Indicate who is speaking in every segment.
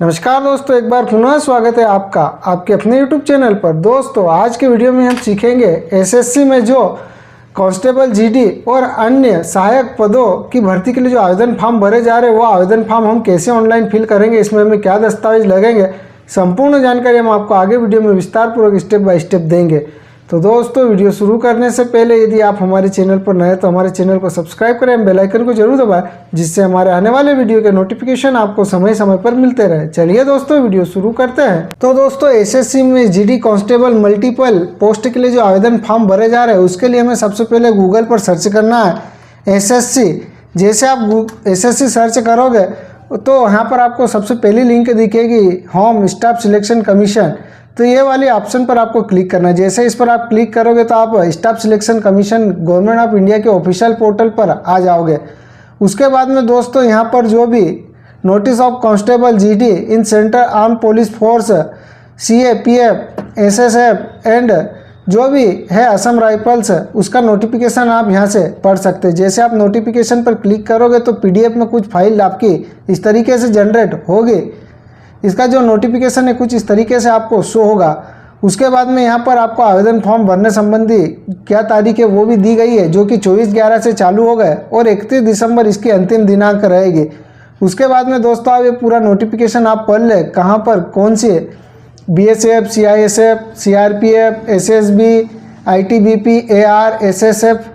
Speaker 1: नमस्कार दोस्तों, एक बार पुनः स्वागत है आपका आपके अपने YouTube चैनल पर। दोस्तों आज के वीडियो में हम सीखेंगे एसएससी में जो कांस्टेबल जीडी और अन्य सहायक पदों की भर्ती के लिए जो आवेदन फॉर्म भरे जा रहे हैं वो आवेदन फॉर्म हम कैसे ऑनलाइन फिल करेंगे, इसमें हमें क्या दस्तावेज लगेंगे, संपूर्ण जानकारी हम आपको आगे वीडियो में विस्तार पूर्वक स्टेप बाय स्टेप देंगे। तो दोस्तों वीडियो शुरू करने से पहले यदि आप हमारे चैनल पर नए हैं तो हमारे चैनल को सब्सक्राइब करें, बेल आइकन को जरूर दबाएं जिससे हमारे आने वाले वीडियो के नोटिफिकेशन आपको समय समय पर मिलते रहे। चलिए दोस्तों वीडियो शुरू करते हैं। तो दोस्तों एसएससी में जीडी कांस्टेबल मल्टीपल पोस्ट के लिए जो आवेदन फॉर्म भरे जा रहे हैं उसके लिए हमें सबसे पहले गूगल पर सर्च करना है एसएससी। जैसे आप एसएससी सर्च करोगे तो यहाँ पर आपको सबसे पहली लिंक दिखेगी होम स्टाफ सिलेक्शन कमीशन। तो ये वाली ऑप्शन पर आपको क्लिक करना है। जैसे इस पर आप क्लिक करोगे तो आप staff selection commission government of India के ऑफिशियल पोर्टल पर आ जाओगे। उसके बाद में दोस्तों यहाँ पर जो भी notice of constable GD in central arm police force CAPF SSF and जो भी है असम राइफल्स उसका नोटिफिकेशन आप यहाँ से पढ़ सकते हैं। जैसे आप नोटिफिकेशन पर क्लिक करोगे तो पीडीएफ में कुछ फाइल आपकी इस तरीके से जनरेट होगी। इसका जो नोटिफिकेशन है कुछ इस तरीके से आपको शो होगा। उसके बाद में यहाँ पर आपको आवेदन फॉर्म भरने संबंधी क्या तारीख है वो भी दी गई है जो कि 24/11 से चालू हो गए और 31 दिसंबर इसकी अंतिम दिनांक रहेगी। उसके बाद में दोस्तों आप ये पूरा नोटिफिकेशन आप पढ़ ले कहाँ पर कौन सी BSF, CISF, CRPF, SSB, ITBP, AR, SSF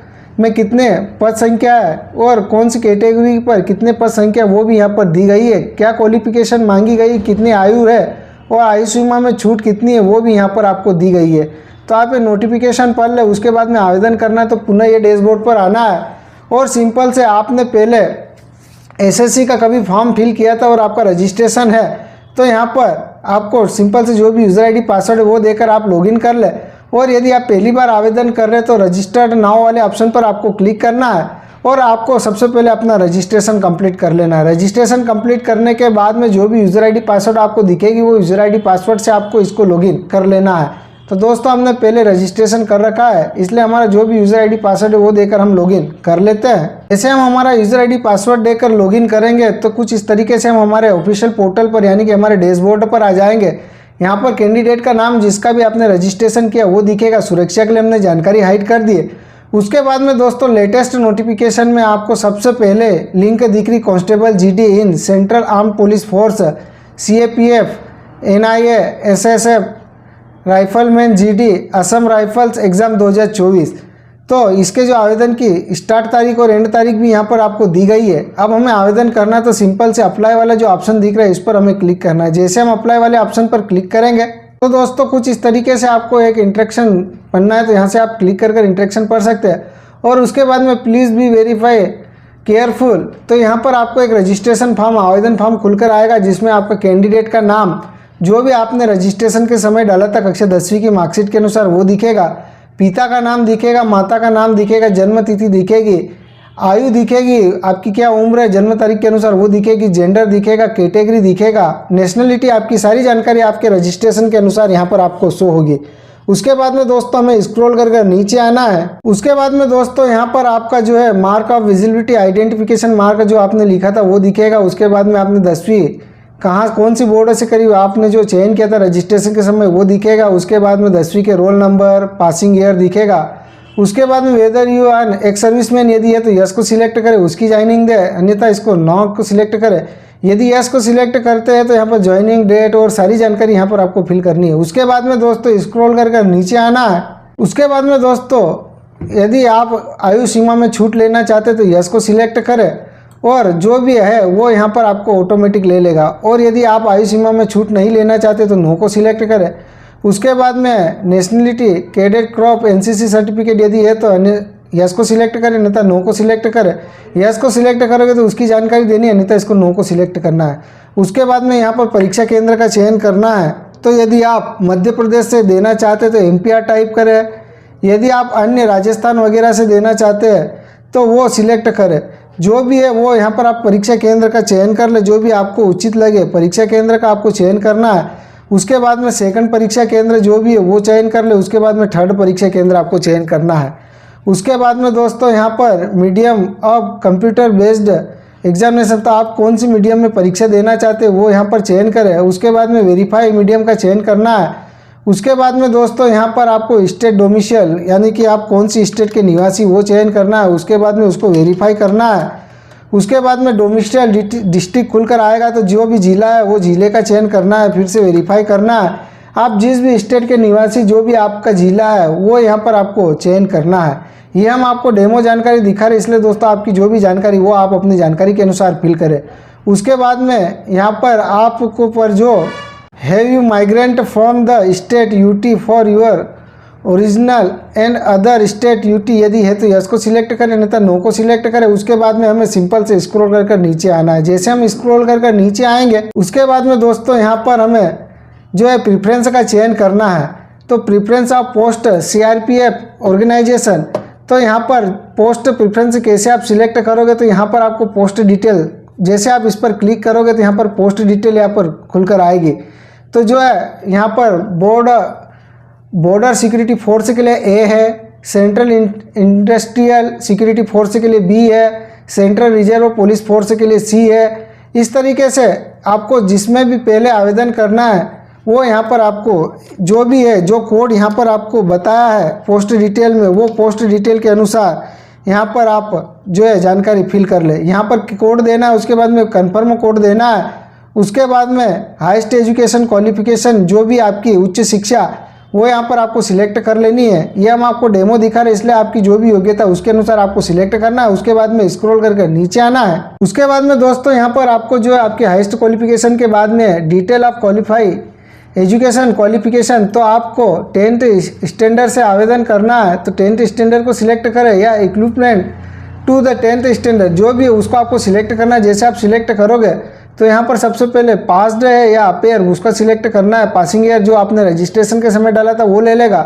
Speaker 1: में कितने पद संख्या है और कौन सी कैटेगरी पर कितने पद संख्या वो भी यहाँ पर दी गई है। क्या क्वालिफिकेशन मांगी गई, कितनी आयु है और आयु सीमा में छूट कितनी है वो भी यहाँ पर आपको दी गई है। तो आप ये नोटिफिकेशन पढ़ ले। उसके बाद में आवेदन करना है तो पुनः ये डैशबोर्ड पर आना है और सिंपल से आपने पहले एसएससी का कभी फॉर्म फिल किया था और आपका रजिस्ट्रेशन है तो यहाँ पर आपको सिंपल से जो भी यूज़र आईडी पासवर्ड है वो देकर आप लॉगिन कर ले। और यदि आप पहली बार आवेदन कर रहे हैं तो रजिस्टर्ड नाउ वाले ऑप्शन पर आपको क्लिक करना है और आपको सबसे पहले अपना रजिस्ट्रेशन कंप्लीट कर लेना है। रजिस्ट्रेशन कंप्लीट करने के बाद में जो भी यूज़र आईडी पासवर्ड आपको दिखेगी वो यूज़र आईडी पासवर्ड से आपको इसको लॉगिन कर लेना है। तो दोस्तों हमने पहले रजिस्ट्रेशन कर रखा है इसलिए हमारा जो भी यूज़र आईडी पासवर्ड है वो देकर हम लॉगिन कर लेते हैं। जैसे हम हमारा यूज़र आईडी पासवर्ड देकर लॉगिन करेंगे तो कुछ इस तरीके से हम हमारे ऑफिशियल पोर्टल पर यानी कि हमारे डैशबोर्ड पर आ जाएंगे। यहाँ पर कैंडिडेट का नाम जिसका भी आपने रजिस्ट्रेशन किया वो दिखेगा। सुरक्षा के लिए हमने जानकारी हाइड कर दी है। उसके बाद में दोस्तों लेटेस्ट नोटिफिकेशन में आपको सबसे पहले लिंक दिख रही constable GD in central arm police force CAPF, NIA, SSF, rifleman GD, Assam rifles exam 2024। तो इसके जो आवेदन की स्टार्ट तारीख और एंड तारीख भी यहाँ पर आपको दी गई है। अब हमें आवेदन करना है तो सिंपल से अप्लाई वाला जो ऑप्शन दिख रहा है इस पर हमें क्लिक करना है। जैसे हम अप्लाई वाले ऑप्शन पर क्लिक करेंगे तो दोस्तों कुछ इस तरीके से आपको एक इंस्ट्रक्शन पढ़ना है तो यहाँ से आप क्लिक कर इंस्ट्रक्शन पढ़ सकते हैं। और उसके बाद में प्लीज़ बी वेरीफाई केयरफुल तो यहाँ पर आपको एक रजिस्ट्रेशन फॉर्म आवेदन फॉर्म खुलकर आएगा जिसमें आपका कैंडिडेट का नाम जो भी आपने रजिस्ट्रेशन के समय डाला था कक्षा 10वीं की मार्कशीट के अनुसार वो दिखेगा, पिता का नाम दिखेगा, माता का नाम दिखेगा, जन्म तिथि दिखेगी, आयु दिखेगी, आपकी क्या उम्र है जन्म तारीख के अनुसार वो दिखेगी, जेंडर दिखेगा, कैटेगरी दिखेगा, नेशनलिटी, आपकी सारी जानकारी आपके रजिस्ट्रेशन के अनुसार यहाँ पर आपको शो होगी। उसके बाद में दोस्तों हमें स्क्रॉल कर नीचे आना है। उसके बाद में दोस्तों यहाँ पर आपका जो है mark of visibility identification mark जो आपने लिखा था वो दिखेगा। उसके बाद में आपने 10वीं कहाँ कौन सी बोर्ड से करीब आपने जो चयन किया था रजिस्ट्रेशन के समय वो दिखेगा। उसके बाद में 10वीं के रोल नंबर, पासिंग ईयर दिखेगा। उसके बाद में whether you are ex serviceman यदि है तो यस को सिलेक्ट करें, उसकी ज्वाइनिंग दे, अन्यथा इसको नो को सिलेक्ट करें। यदि यस को सिलेक्ट करते हैं तो यहाँ पर ज्वाइनिंग डेट और सारी जानकारी यहाँ पर आपको फिल करनी है। उसके बाद में दोस्तों स्क्रॉल कर नीचे आना है। उसके बाद में दोस्तों यदि आप आयु सीमा में छूट लेना चाहते हैं तो यस को सिलेक्ट करें और जो भी है वो यहाँ पर आपको ऑटोमेटिक ले लेगा। और यदि आप आयु सीमा में छूट नहीं लेना चाहते तो नो को सिलेक्ट करें। उसके बाद में nationality, cadet crop, NCC certificate यदि है तो यस को सिलेक्ट करें, अन्यथा नो को सिलेक्ट करें। यस को सिलेक्ट करोगे तो उसकी जानकारी देनी है, अन्यथा इसको नो को सिलेक्ट करना है। उसके बाद में यहाँ पर परीक्षा केंद्र का चयन करना है। तो यदि आप मध्य प्रदेश से देना चाहते तो एमपीआर टाइप करें। यदि आप अन्य राजस्थान वगैरह से देना चाहते हैं तो वो सिलेक्ट करें। जो भी है वो यहाँ पर आप परीक्षा केंद्र का चयन कर ले, जो भी आपको उचित लगे परीक्षा केंद्र का आपको चयन करना है। उसके बाद में सेकंड परीक्षा केंद्र जो भी है वो चयन कर ले। उसके बाद में थर्ड परीक्षा केंद्र आपको चयन करना है। उसके बाद में दोस्तों यहाँ पर medium of computer based examination, तो आप कौन सी मीडियम में परीक्षा देना चाहते हैं वो यहाँ पर चयन करें। उसके बाद में वेरीफाई मीडियम का चयन करना है। उसके बाद में दोस्तों यहाँ पर आपको स्टेट डोमिसाइल यानी कि आप कौन सी स्टेट के निवासी वो चयन करना है। उसके बाद में उसको वेरीफाई करना है। उसके बाद में डोमिसाइल डिस्ट्रिक्ट खुलकर आएगा तो जो भी जिला है वो जिले का चयन करना है, फिर से वेरीफाई करना है। आप जिस भी स्टेट के निवासी जो भी आपका जिला है वो यहाँ पर आपको चयन करना है। ये हम आपको डेमो जानकारी दिखा रहे, इसलिए दोस्तों आपकी जो भी जानकारी वो आप अपनी जानकारी के अनुसार फिल करें। उसके बाद में यहाँ पर आपको पर जो have you migrant from the state UT for your original and other state UT, यदि है तो यस को सिलेक्ट करें, नहीं तो नो को सिलेक्ट करें। उसके बाद में हमें सिंपल से स्क्रॉल कर नीचे आना है। जैसे हम स्क्रॉल कर नीचे आएंगे उसके बाद में दोस्तों यहाँ पर हमें जो है प्रेफरेंस का चयन करना है। तो preference of post CRPF organisation, तो यहाँ पर पोस्ट प्रेफरेंस कैसे आप सिलेक्ट करोगे, तो यहाँ पर आपको पोस्ट डिटेल, जैसे आप इस पर क्लिक करोगे तो यहाँ पर पोस्ट डिटेल यहाँ पर खुलकर आएगी। तो जो है यहाँ पर बॉर्डर सिक्योरिटी फोर्स के लिए ए है, सेंट्रल इंडस्ट्रियल सिक्योरिटी फोर्स के लिए बी है, सेंट्रल रिजर्व पुलिस फोर्स के लिए सी है। इस तरीके से आपको जिसमें भी पहले आवेदन करना है वो यहाँ पर आपको जो भी है, जो कोड यहाँ पर आपको बताया है पोस्ट डिटेल में, वो पोस्ट डिटेल के अनुसार यहाँ पर आप जो है जानकारी फिल कर ले। यहाँ पर कोड देना है, उसके बाद में कंफर्म कोड देना है। उसके बाद में हाईएस्ट एजुकेशन क्वालिफिकेशन जो भी आपकी उच्च शिक्षा वो यहाँ पर आपको सिलेक्ट कर लेनी है। ये हम आपको डेमो दिखा रहे, इसलिए आपकी जो भी योग्यता उसके अनुसार आपको सिलेक्ट करना है। उसके बाद में स्क्रॉल करके नीचे आना है। उसके बाद में दोस्तों यहाँ पर आपको जो है आपके हाईएस्ट क्वालिफिकेशन के बाद में detail of qualify education qualification, तो आपको 10th स्टैंडर्ड से आवेदन करना है। तो 10th स्टैंडर्ड को सिलेक्ट करें या equipment to the 10th standard जो भी है उसको आपको सिलेक्ट करना है। जैसे आप सिलेक्ट करोगे तो यहाँ पर सबसे पहले पास्ड है या अपेयर उसका सिलेक्ट करना है। पासिंग ईयर जो आपने रजिस्ट्रेशन के समय डाला था वो ले लेगा।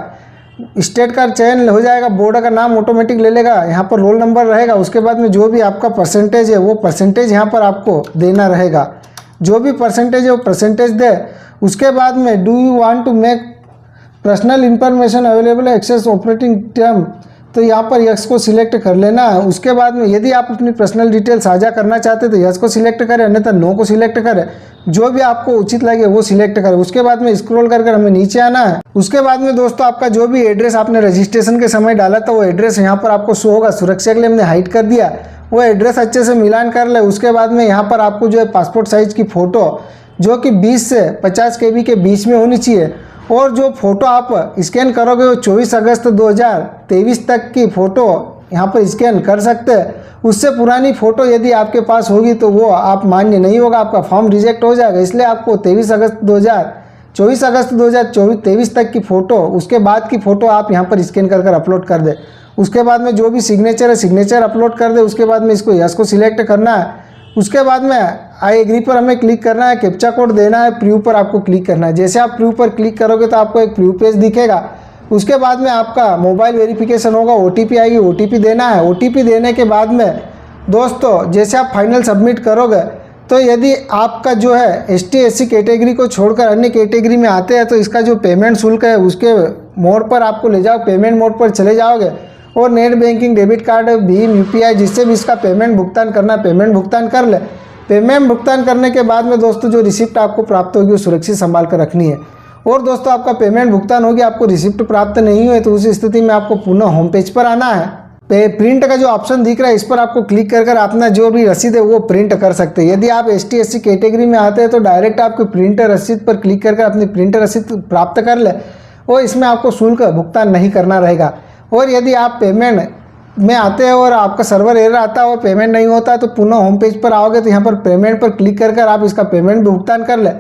Speaker 1: स्टेट का चयन हो जाएगा, बोर्ड का नाम ऑटोमेटिक ले लेगा, यहाँ पर रोल नंबर रहेगा। उसके बाद में जो भी आपका परसेंटेज है वो परसेंटेज यहाँ पर आपको देना रहेगा। जो भी परसेंटेज है वो परसेंटेज दे। उसके बाद में do you want to make personal information available access operating term, तो यहाँ पर यस को सिलेक्ट कर लेना है। उसके बाद में यदि आप अपनी पर्सनल डिटेल साझा करना चाहते हैं तो यस को सिलेक्ट करें, अन्यथा नो को सिलेक्ट करें। जो भी आपको उचित लगे वो सिलेक्ट करें। उसके बाद में स्क्रॉल कर हमें नीचे आना है। उसके बाद में दोस्तों आपका जो भी एड्रेस आपने रजिस्ट्रेशन के समय डाला था वो एड्रेस यहाँ पर आपको शो होगा। सुरक्षा के लिए हमने हाइड कर दिया, वो एड्रेस अच्छे से मिलान कर ले। उसके बाद में यहाँ पर आपको जो है पासपोर्ट साइज की फ़ोटो जो कि 20 से 50 KB के बीच में होनी चाहिए, और जो फ़ोटो आप स्कैन करोगे वो 24 अगस्त 2023 तक की फ़ोटो यहाँ पर स्कैन कर सकते हैं। उससे पुरानी फ़ोटो यदि आपके पास होगी तो वो आप मान्य नहीं होगा, आपका फॉर्म रिजेक्ट हो जाएगा। इसलिए आपको 24 अगस्त 2023 तक की फ़ोटो, उसके बाद की फ़ोटो आप यहाँ पर स्कैन कर अपलोड कर दे। उसके बाद में जो भी सिग्नेचर है सिग्नेचर अपलोड कर दे। उसके बाद में इसको यस को सिलेक्ट करना है। उसके बाद में आई एग्री पर हमें क्लिक करना है, कैप्चा कोड देना है, प्रीव्यू पर आपको क्लिक करना है। जैसे आप प्रीव्यू पर क्लिक करोगे तो आपको एक प्रीव्यू पेज दिखेगा। उसके बाद में आपका मोबाइल वेरिफिकेशन होगा, OTP आएगी, OTP देना है। OTP देने के बाद में दोस्तों जैसे आप फाइनल सबमिट करोगे तो यदि आपका जो है ST/SC कैटेगरी को छोड़कर अन्य कैटेगरी में आते हैं तो इसका जो पेमेंट शुल्क है उसके मोड पर आपको ले जाओ, पेमेंट मोड पर चले जाओगे और net banking, debit card, Bhim, UPI जिससे भी इसका पेमेंट भुगतान करना है पेमेंट भुगतान कर ले। पेमेंट भुगतान करने के बाद में दोस्तों जो रिसिप्ट आपको प्राप्त होगी वो सुरक्षित संभाल कर रखनी है। और दोस्तों आपका पेमेंट भुगतान होगी, आपको रिसिप्ट प्राप्त नहीं हुए तो उस स्थिति में आपको पुनः होम पेज पर आना है। प्रिंट का जो ऑप्शन दिख रहा है इस पर आपको क्लिक कर अपना जो भी रसीद है वो प्रिंट कर सकते हैं। यदि आप ST/SC कैटेगरी में आते हैं तो डायरेक्ट आपको प्रिंट रसीद पर क्लिक कर अपनी प्रिंट रसीद प्राप्त कर ले और इसमें आपको शुल्क भुगतान नहीं करना रहेगा। और यदि आप पेमेंट में आते हैं और आपका सर्वर एरर आता है और पेमेंट नहीं होता है तो पुनः होम पेज पर आओगे तो यहाँ पर पेमेंट पर क्लिक कर आप इसका पेमेंट भुगतान कर ले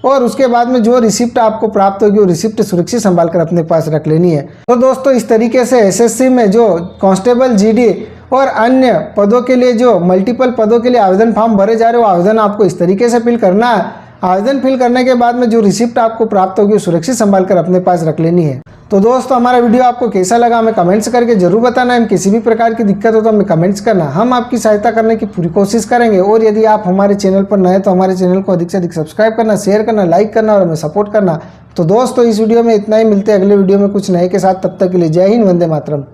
Speaker 1: और उसके बाद में जो रिसिप्ट आपको प्राप्त होगी वो रिसिप्ट सुरक्षित संभाल कर अपने पास रख लेनी है। तो दोस्तों इस तरीके से SSC में जो कांस्टेबल GD और अन्य पदों के लिए जो मल्टीपल पदों के लिए आवेदन फॉर्म भरे जा रहे हो आवेदन आपको इस तरीके से फिल करना है। आवेदन फिल करने के बाद में जो रिसिप्ट आपको प्राप्त होगी वो सुरक्षित संभाल कर अपने पास रख लेनी है। तो दोस्तों हमारा वीडियो आपको कैसा लगा हमें कमेंट्स करके जरूर बताना है। किसी भी प्रकार की दिक्कत हो तो हमें कमेंट्स करना, हम आपकी सहायता करने की पूरी कोशिश करेंगे। और यदि आप हमारे चैनल पर नए तो हमारे चैनल को अधिक से अधिक सब्सक्राइब करना, शेयर करना, लाइक करना और हमें सपोर्ट करना। तो दोस्तों इस वीडियो में इतना ही, मिलते हैं अगले वीडियो में कुछ नए के साथ। तब तक के लिए जय हिंद, वंदे मातरम।